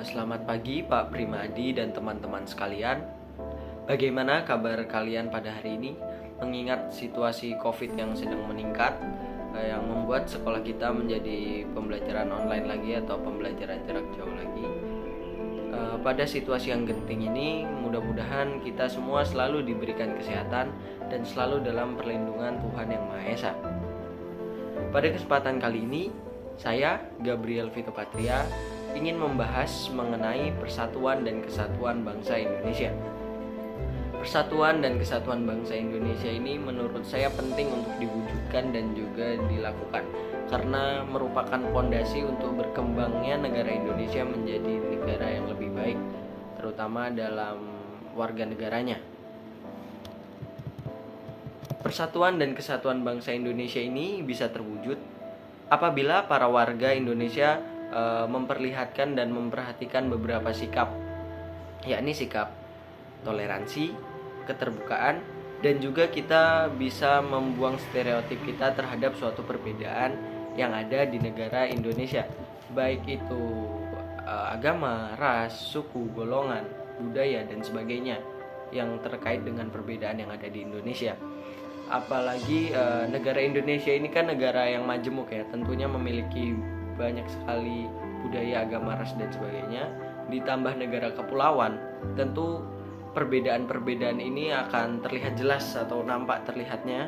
Selamat pagi Pak Primadi dan teman-teman sekalian. Bagaimana kabar kalian pada hari ini? Mengingat situasi COVID yang sedang meningkat, yang membuat sekolah kita menjadi pembelajaran online lagi atau pembelajaran jarak jauh lagi. Pada situasi yang genting ini, mudah-mudahan kita semua selalu diberikan kesehatan dan selalu dalam perlindungan Tuhan Yang Maha Esa. Pada kesempatan kali ini, saya, Gabriel Vito Patria, ingin membahas mengenai persatuan dan kesatuan bangsa Indonesia. Persatuan dan kesatuan bangsa Indonesia ini menurut saya penting untuk diwujudkan dan juga dilakukan, karena merupakan fondasi untuk berkembangnya negara Indonesia menjadi negara yang lebih baik, terutama dalam warga negaranya. Persatuan dan kesatuan bangsa Indonesia ini bisa terwujud apabila para warga Indonesia memperlihatkan dan memperhatikan beberapa sikap, yakni sikap toleransi, keterbukaan, dan juga kita bisa membuang stereotip kita terhadap suatu perbedaan yang ada di negara Indonesia, baik itu agama, ras, suku, golongan, budaya, dan sebagainya yang terkait dengan perbedaan yang ada di Indonesia. Apalagi negara Indonesia ini kan negara yang majemuk ya, tentunya memiliki banyak sekali budaya, agama, ras, dan sebagainya. Ditambah negara kepulauan, tentu perbedaan-perbedaan ini akan terlihat jelas atau nampak terlihatnya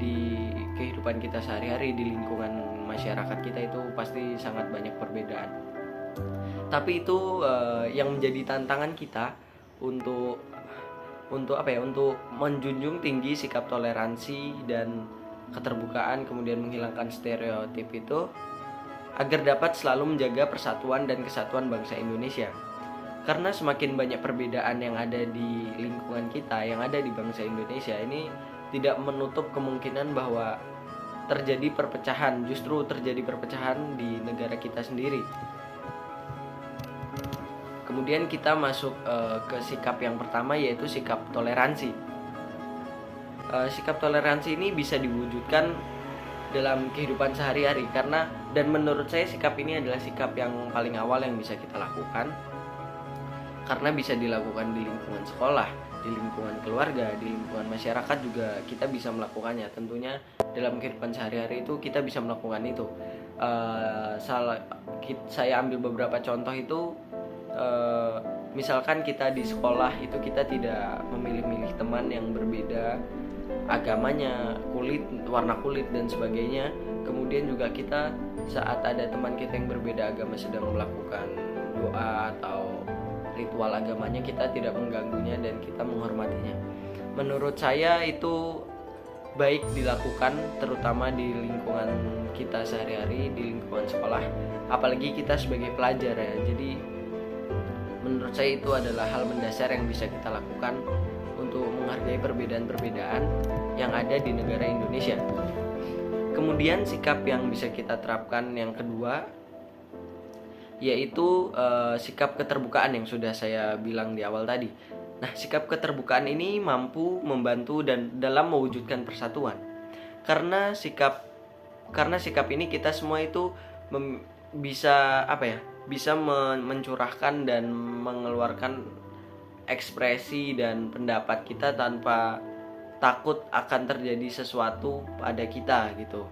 di kehidupan kita sehari-hari, di lingkungan masyarakat kita itu pasti sangat banyak perbedaan. Tapi itu yang menjadi tantangan kita untuk menjunjung tinggi sikap toleransi dan keterbukaan, kemudian menghilangkan stereotip itu, agar dapat selalu menjaga persatuan dan kesatuan bangsa Indonesia. Karena semakin banyak perbedaan yang ada di lingkungan kita, yang ada di bangsa Indonesia ini, tidak menutup kemungkinan bahwa terjadi perpecahan, justru terjadi perpecahan di negara kita sendiri. Kemudian kita masuk ke sikap yang pertama, yaitu sikap toleransi. Sikap toleransi ini bisa diwujudkan dalam kehidupan sehari-hari, dan menurut saya sikap ini adalah sikap yang paling awal yang bisa kita lakukan, karena bisa dilakukan di lingkungan sekolah, di lingkungan keluarga, di lingkungan masyarakat juga kita bisa melakukannya. Tentunya dalam kehidupan sehari-hari itu kita bisa melakukan itu. Saya ambil beberapa contoh itu. Misalkan kita di sekolah itu kita tidak memilih-milih teman yang berbeda agamanya, warna kulit, dan sebagainya. Kemudian juga kita saat ada teman kita yang berbeda agama sedang melakukan doa atau ritual agamanya, kita tidak mengganggunya dan kita menghormatinya. Menurut saya itu baik dilakukan, terutama di lingkungan kita sehari-hari, di lingkungan sekolah, apalagi kita sebagai pelajar ya. Jadi menurut saya itu adalah hal mendasar yang bisa kita lakukan untuk menghargai perbedaan-perbedaan yang ada di negara Indonesia. Kemudian sikap yang bisa kita terapkan yang kedua, yaitu sikap keterbukaan yang sudah saya bilang di awal tadi. Nah, sikap keterbukaan ini mampu membantu dan dalam mewujudkan persatuan. Karena sikap ini kita semua itu bisa mencurahkan dan mengeluarkan ekspresi dan pendapat kita tanpa takut akan terjadi sesuatu pada kita gitu.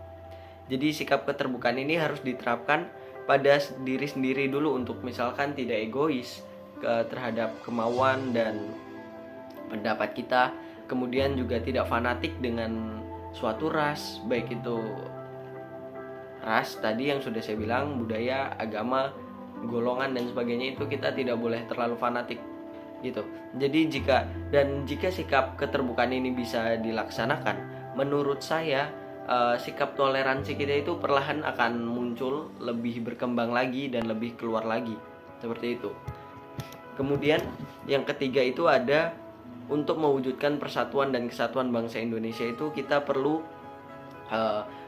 Jadi sikap keterbukaan ini harus diterapkan pada diri sendiri dulu, untuk misalkan tidak egois terhadap kemauan dan pendapat kita, kemudian juga tidak fanatik dengan suatu ras, baik itu ras tadi yang sudah saya bilang, budaya, agama, golongan, dan sebagainya, itu kita tidak boleh terlalu fanatik gitu. Jadi jika sikap keterbukaan ini bisa dilaksanakan, menurut saya sikap toleransi kita itu perlahan akan muncul, lebih berkembang lagi dan lebih keluar lagi, seperti itu. Kemudian yang ketiga itu ada, untuk mewujudkan persatuan dan kesatuan bangsa Indonesia itu kita perlu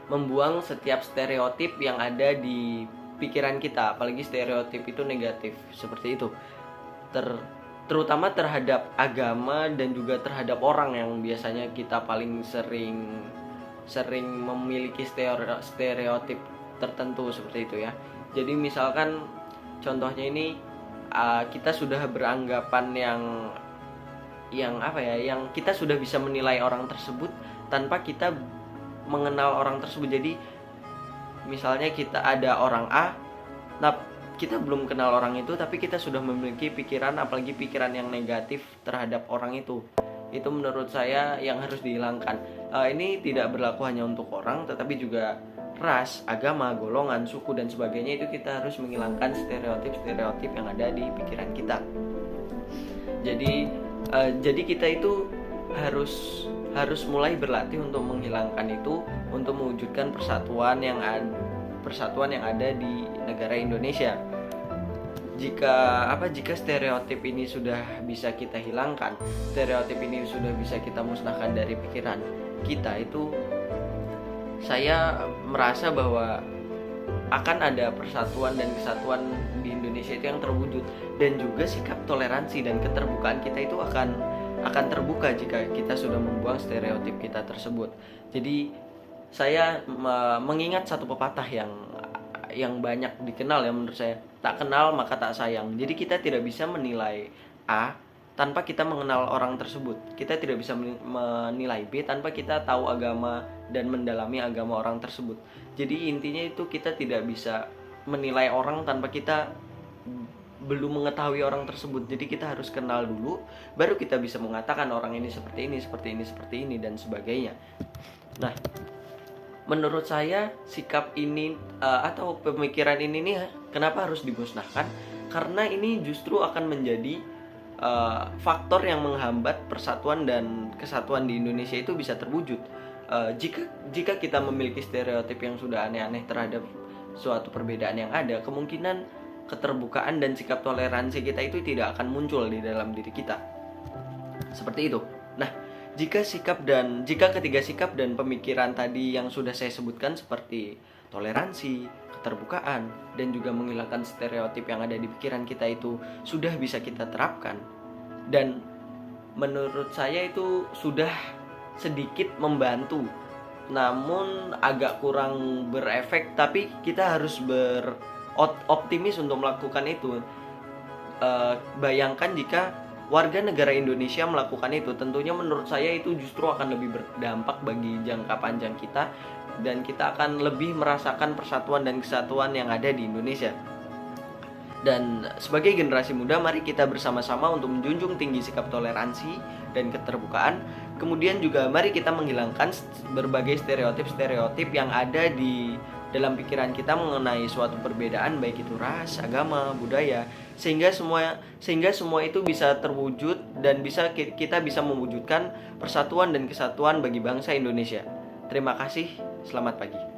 membuang setiap stereotip yang ada di pikiran kita, apalagi stereotip itu negatif seperti itu, terutama terhadap agama dan juga terhadap orang yang biasanya kita paling sering memiliki stereotip tertentu seperti itu ya. Jadi misalkan Contohnya ini kita sudah beranggapan yang apa ya, yang kita sudah bisa menilai orang tersebut tanpa kita mengenal orang tersebut. Jadi misalnya kita ada orang A, nah kita belum kenal orang itu tapi kita sudah memiliki pikiran, apalagi pikiran yang negatif terhadap orang itu menurut saya yang harus dihilangkan. Ini tidak berlaku hanya untuk orang, tetapi juga ras, agama, golongan, suku dan sebagainya. Itu kita harus menghilangkan stereotip-stereotip yang ada di pikiran kita. Jadi kita itu harus mulai berlatih untuk menghilangkan itu, untuk mewujudkan persatuan yang ada di negara Indonesia. Jika stereotip ini sudah bisa kita hilangkan, stereotip ini sudah bisa kita musnahkan dari pikiran kita, itu saya merasa bahwa akan ada persatuan dan kesatuan di Indonesia itu yang terwujud, dan juga sikap toleransi dan keterbukaan kita itu akan terbuka jika kita sudah membuang stereotip kita tersebut. Jadi saya mengingat satu pepatah yang banyak dikenal ya menurut saya, tak kenal maka tak sayang. Jadi kita tidak bisa menilai A tanpa kita mengenal orang tersebut. Kita tidak bisa menilai B tanpa kita tahu agama dan mendalami agama orang tersebut. Jadi intinya itu kita tidak bisa menilai orang tanpa kita belum mengetahui orang tersebut. Jadi kita harus kenal dulu, baru kita bisa mengatakan orang ini seperti ini, seperti ini, seperti ini dan sebagainya. Nah, menurut saya sikap ini atau pemikiran ini nih kenapa harus dimusnahkan? Karena ini justru akan menjadi faktor yang menghambat persatuan dan kesatuan di Indonesia itu bisa terwujud. Jika kita memiliki stereotip yang sudah aneh-aneh terhadap suatu perbedaan yang ada, kemungkinan keterbukaan dan sikap toleransi kita itu tidak akan muncul di dalam diri kita. Seperti itu. Nah, jika ketiga sikap dan pemikiran tadi yang sudah saya sebutkan seperti toleransi, keterbukaan, dan juga menghilangkan stereotip yang ada di pikiran kita itu sudah bisa kita terapkan, dan menurut saya itu sudah sedikit membantu, namun agak kurang berefek, tapi kita harus beroptimis untuk melakukan itu. Bayangkan jika warga negara Indonesia melakukan itu, tentunya menurut saya itu justru akan lebih berdampak bagi jangka panjang kita, dan kita akan lebih merasakan persatuan dan kesatuan yang ada di Indonesia. Dan sebagai generasi muda, mari kita bersama-sama untuk menjunjung tinggi sikap toleransi dan keterbukaan. Kemudian juga mari kita menghilangkan berbagai stereotip-stereotip yang ada di dalam pikiran kita mengenai suatu perbedaan, baik itu ras, agama, budaya, sehingga semua itu bisa terwujud dan kita bisa mewujudkan persatuan dan kesatuan bagi bangsa Indonesia. Terima kasih, selamat pagi.